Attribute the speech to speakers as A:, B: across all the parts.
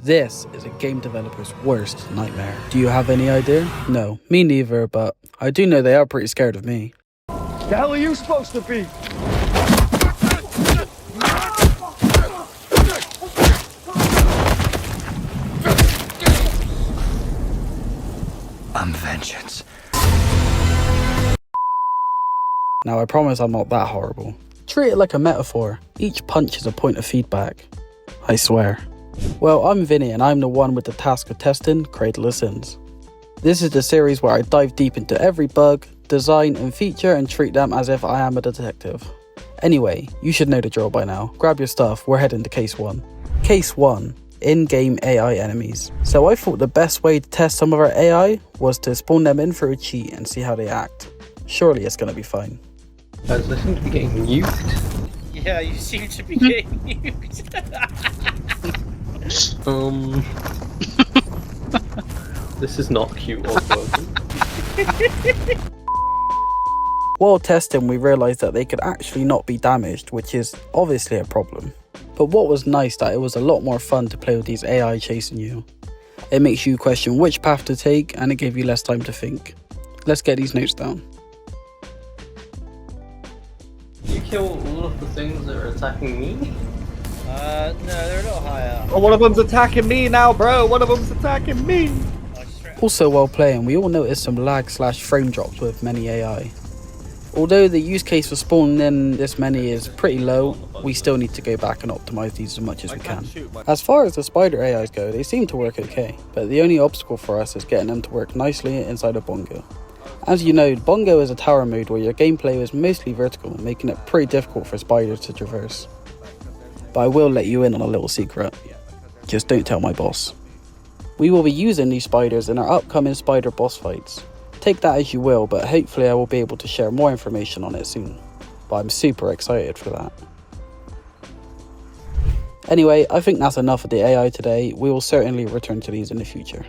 A: This is a game developer's worst nightmare. Do you have any idea? No, me neither, but I do know they are pretty scared of me.
B: The hell are you supposed to be? I'm vengeance.
A: Now I promise I'm not that horrible. Treat it like a metaphor. Each punch is a point of feedback. I swear. Well, I'm Vinny and I'm the one with the task of testing Cradle of Sins. This is the series where I dive deep into every bug, design and feature and treat them as if I am a detective. Anyway, you should know the drill by now. Grab your stuff, we're heading to case 1. Case 1. In-game AI enemies. So I thought the best way to test some of our AI was to spawn them in through a cheat and see how they act. Surely it's gonna be fine.
C: I seem to be getting nuked.
D: Yeah, you seem to be getting nuked.
C: This is not cute or working.
A: While testing, we realised that they could actually not be damaged, which is obviously a problem. But what was nice that it was a lot more fun to play with these AI chasing you. It makes you question which path to take and it gave you less time to think. Let's get these notes down.
C: You kill all of the things that are attacking me?
D: No, they're a little higher.
B: Oh, one of them's attacking me now, bro. One of them's attacking me.
A: Also while playing, we all noticed some lag/frame drops with many AI. Although the use case for spawning in this many is pretty low, we still need to go back and optimise these as much as we can. As far as the spider AIs go, they seem to work okay, but the only obstacle for us is getting them to work nicely inside of Bongo. As you know, Bongo is a tower mode where your gameplay is mostly vertical, making it pretty difficult for spiders to traverse. But I will let you in on a little secret. Just don't tell my boss. We will be using these spiders in our upcoming spider boss fights. Take that as you will, but hopefully I will be able to share more information on it soon. But I'm super excited for that. Anyway, I think that's enough of the AI today. We will certainly return to these in the future.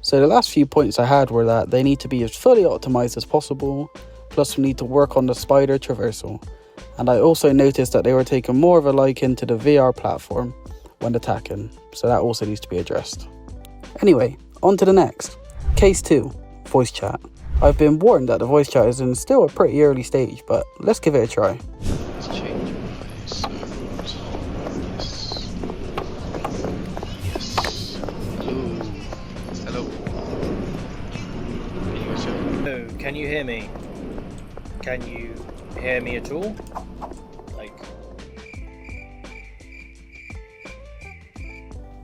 A: So the last few points I had were that they need to be as fully optimized as possible, plus we need to work on the spider traversal. And I also noticed that they were taking more of a liking to the VR platform when attacking, so that also needs to be addressed. Anyway, on to the next. Case 2, voice chat. I've been warned that the voice chat is in still a pretty early stage, but let's give it a try.
E: Let's change my sound. Yes. Hello. Can you guys hear me?
D: Oh, can you hear me? Can you hear me at all?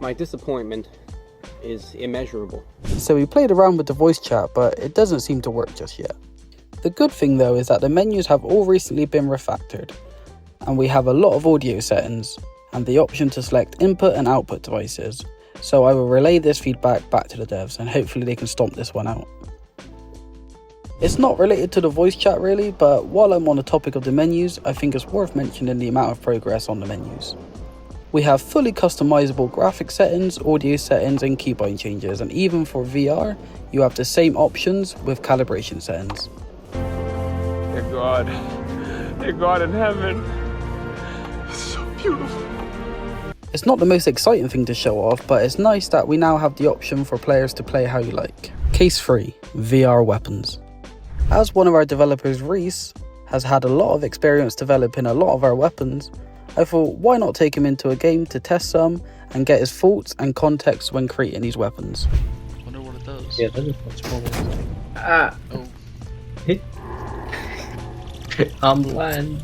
C: My disappointment is immeasurable.
A: So we played around with the voice chat, but it doesn't seem to work just yet. The good thing though is that the menus have all recently been refactored, and we have a lot of audio settings, and the option to select input and output devices. So I will relay this feedback back to the devs, and hopefully they can stomp this one out. It's not related to the voice chat really, but while I'm on the topic of the menus, I think it's worth mentioning the amount of progress on the menus. We have fully customizable graphic settings, audio settings and keybind changes, and even for VR, you have the same options with calibration settings.
B: Dear God in heaven. It's so beautiful.
A: It's not the most exciting thing to show off, but it's nice that we now have the option for players to play how you like. Case 3, VR weapons. As one of our developers, Reese, has had a lot of experience developing a lot of our weapons, I thought why not take him into a game to test some and get his thoughts and context when creating these weapons.
E: I wonder what it does.
C: Yeah, that is much more. Ah!
E: Oh.
C: I'm blind.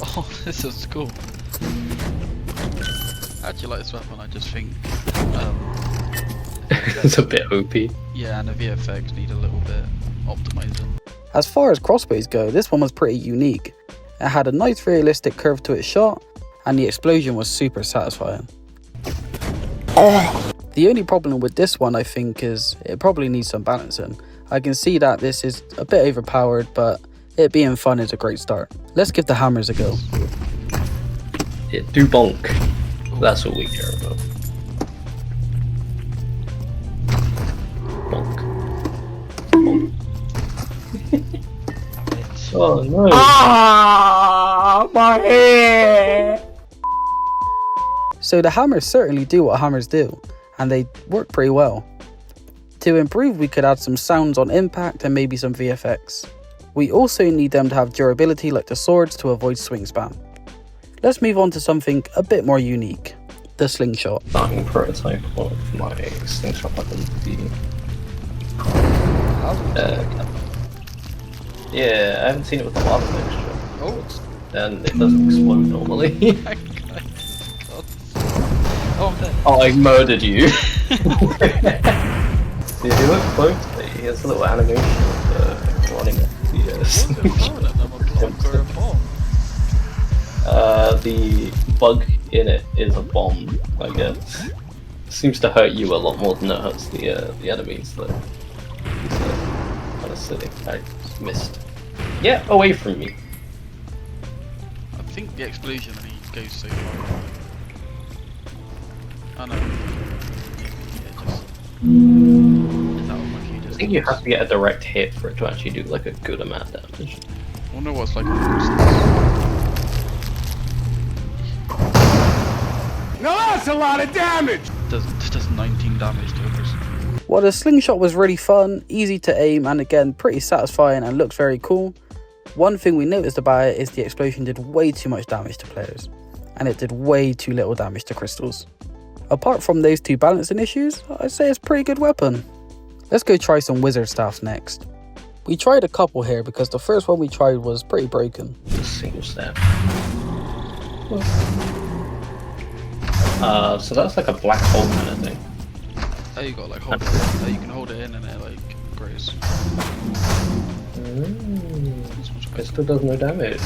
E: Oh, this is cool. I actually like this weapon, I just think
C: It's a bit OP.
E: yeah, and the VFX need a little bit optimizing.
A: As far as crossbows go, this one was pretty unique. It had a nice realistic curve to its shot, and the explosion was super satisfying. The only problem with this one I think is it probably needs some balancing. I can see that this is a bit overpowered, but it being fun is a great start. Let's give the hammers a go.
C: Yeah, do bonk. That's what we care about. Bonk. Bonk. Oh no.
B: Ah, my head.
A: So the hammers certainly do what hammers do, and they work pretty well. To improve, we could add some sounds on impact and maybe some VFX. We also need them to have durability like the swords to avoid swing spam. Let's move on to something a bit more unique, the slingshot.
C: Starting prototype of my slingshot weapon. Yeah, I haven't seen it with the lava mixture.
E: Oh,
C: And it doesn't explode normally.
E: oh, I'm dead.
C: Oh, I murdered you. See, he looks close. He has a little animation of running at the the bug in it is a bomb, I guess. Seems to hurt you a lot more than it hurts the enemies, though. It's kind of silly. I missed. Get away from me.
E: I think the explosion and he goes so far. Oh no. Yeah, just... Is that what my key
C: I
E: just
C: think you have to get a direct hit for it to actually do like a good amount of damage.
E: I wonder what's like a
B: Now that's a lot of damage!
E: does 19 damage to a person.
A: While the slingshot was really fun, easy to aim, and again pretty satisfying and looks very cool, one thing we noticed about it is the explosion did way too much damage to players, and it did way too little damage to crystals. Apart from those two balancing issues, I'd say it's a pretty good weapon. Let's go try some wizard staffs next. We tried a couple here because the first one we tried was pretty broken.
C: Just single step. So that's like a black hole kind of thing.
E: Oh, you got like hold it in. Oh, you can hold it in and it like grows.
C: It still does no damage.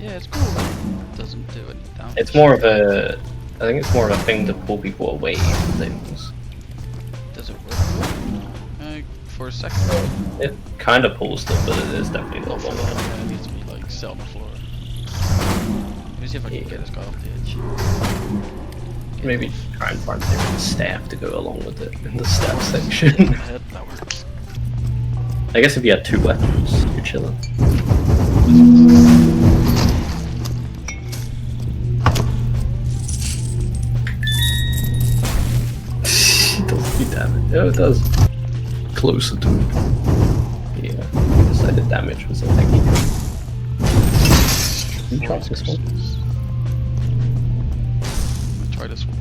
E: Yeah, it's cool. It doesn't do any damage.
C: It's more of a... I think it's more of a thing to pull people away from things.
E: Does it work? For a second.
C: It kind of pulls them, but it is definitely not
E: For
C: long
E: long,
C: enough.
E: it needs to be like set on the floor. Let me see if I can get this guy off the edge.
C: Maybe try and find a different staff to go along with it in the staff section.
E: Head, that works.
C: I guess if you had two weapons, you're chilling. It doesn't do damage. Oh, it does. Closer to it. Yeah, I decided damage was a thing. Can you try this one?
E: Try this one.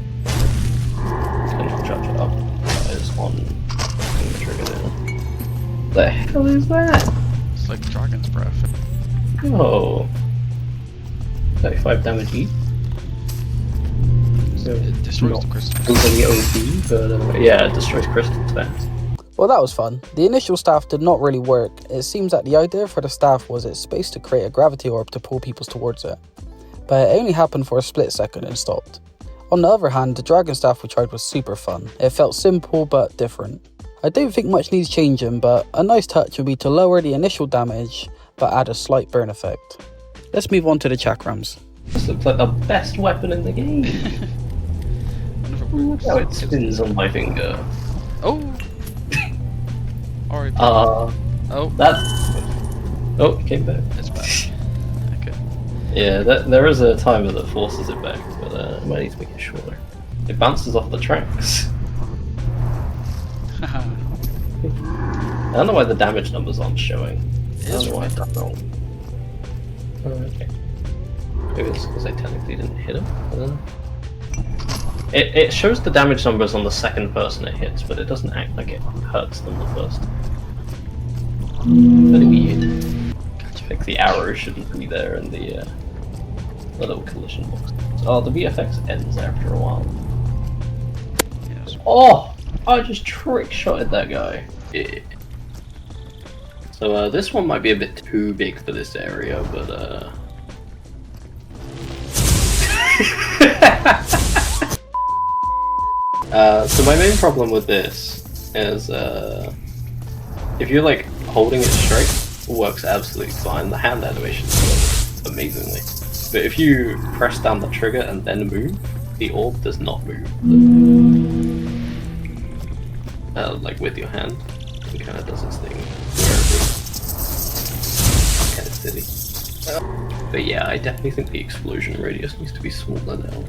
C: Cannot charge it up. That is on the trigger there. The hell is that?
E: It's like dragon's breath.
C: Oh. 35 damage each.
E: It destroys the crystal.
C: Completely OP, but yeah, it destroys crystals then.
A: Well, that was fun. The initial staff did not really work. It seems that the idea for the staff was it's supposed to create a gravity orb to pull people towards it, but it only happened for a split second and stopped. On the other hand, the dragon staff we tried was super fun. It felt simple but different. I don't think much needs changing, but a nice touch would be to lower the initial damage but add a slight burn effect. Let's move on to the chakrams.
C: This looks like the best weapon in the game. Look how it spins on my finger.
E: Oh! Alright.
C: Oh. That's... Oh, it came back.
E: It's back. Okay.
C: Yeah, there is a timer that forces it back, but I might need to make it shorter. It bounces off the tracks. I don't know why the damage numbers aren't showing. I don't know why I've done wrong. Oh, okay. Maybe it's because I technically didn't hit him. I don't know. It shows the damage numbers on the second person it hits, but it doesn't act like it hurts them the first. Very weird. Like the arrow shouldn't be there in the little collision box. Oh, the VFX ends after a while.
E: Yes.
C: Oh! I just trick-shotted that guy. Yeah. So this one might be a bit too big for this area, but so my main problem with this is if you're like holding it straight, it works absolutely fine. The hand animation works amazingly. But if you press down the trigger and then move, the orb does not move. Like with your hand, it kind of does its thing. Kind of silly. But yeah, I definitely think the explosion radius needs to be smaller now.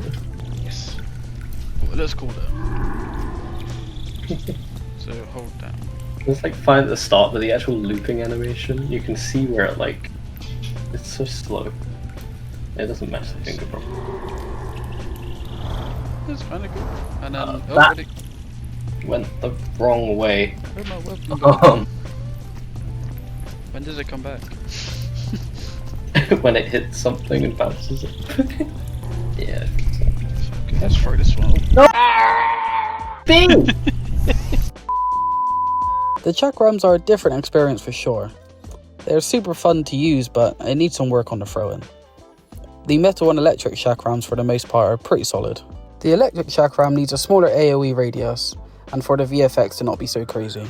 E: let's call it. So hold down.
C: It's like fine at the start, but the actual looping animation, you can see where it like, it's so slow. It doesn't match the finger properly.
E: That's kind of cool. And then
C: that
E: it
C: went the wrong way.
E: where'd my weapon go? When does it come back?
C: When it hits something and bounces it. Yeah.
E: Okay, let's throw this one.
C: Bing!
A: The chakrams are a different experience for sure. They're super fun to use, but it needs some work on the throwing. The metal and electric chakrams for the most part are pretty solid. The electric chakram needs a smaller AoE radius, and for the VFX to not be so crazy.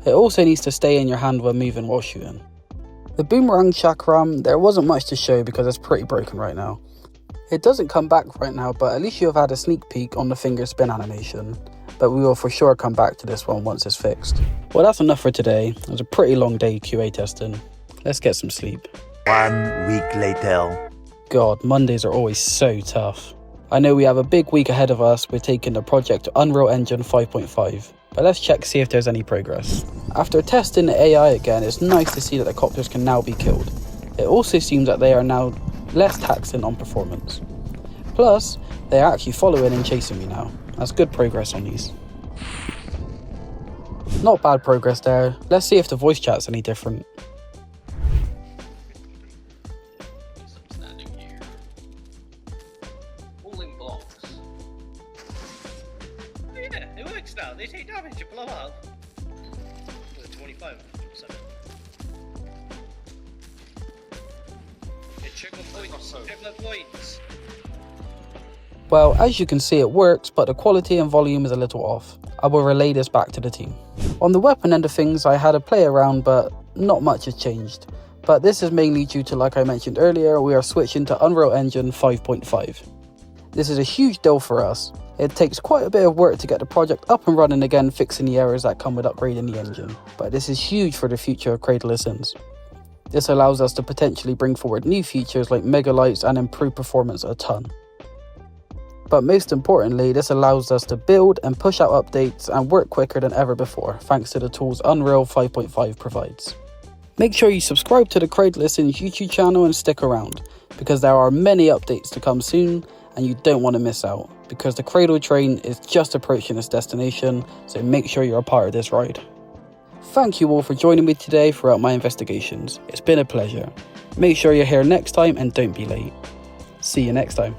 A: It also needs to stay in your hand when moving while shooting. The boomerang chakram, there wasn't much to show because it's pretty broken right now. It doesn't come back right now, but at least you have had a sneak peek on the finger spin animation. But we will for sure come back to this one once it's fixed. Well, that's enough for today. It was a pretty long day QA testing. Let's get some sleep.
F: 1 week later.
A: God, Mondays are always so tough. I know we have a big week ahead of us with taking the project to Unreal Engine 5.5, but let's check see if there's any progress. After testing the AI again, it's nice to see that the copters can now be killed. It also seems that they are now less taxing on performance. Plus, they are actually following and chasing me now. That's good progress on these. Not bad progress there. Let's see if the voice chat's any different.
C: I'm standing here. Pulling blocks.
D: Yeah, it works now. They take damage and blow up. With 25%. Check my points. Check my points.
A: Well, as you can see it works, but the quality and volume is a little off. I will relay this back to the team. On the weapon end of things, I had a play around, but not much has changed. But this is mainly due to, like I mentioned earlier, we are switching to Unreal Engine 5.5. This is a huge deal for us. It takes quite a bit of work to get the project up and running again, fixing the errors that come with upgrading the engine. But this is huge for the future of Cradle of Sins. This allows us to potentially bring forward new features like megalights and improve performance a ton. But most importantly, this allows us to build and push out updates and work quicker than ever before, thanks to the tools Unreal 5.5 provides. Make sure you subscribe to the Cradle of Sins YouTube channel and stick around, because there are many updates to come soon and you don't want to miss out, because the Cradle train is just approaching its destination, so make sure you're a part of this ride. Thank you all for joining me today throughout my investigations. It's been a pleasure. Make sure you're here next time and don't be late. See you next time.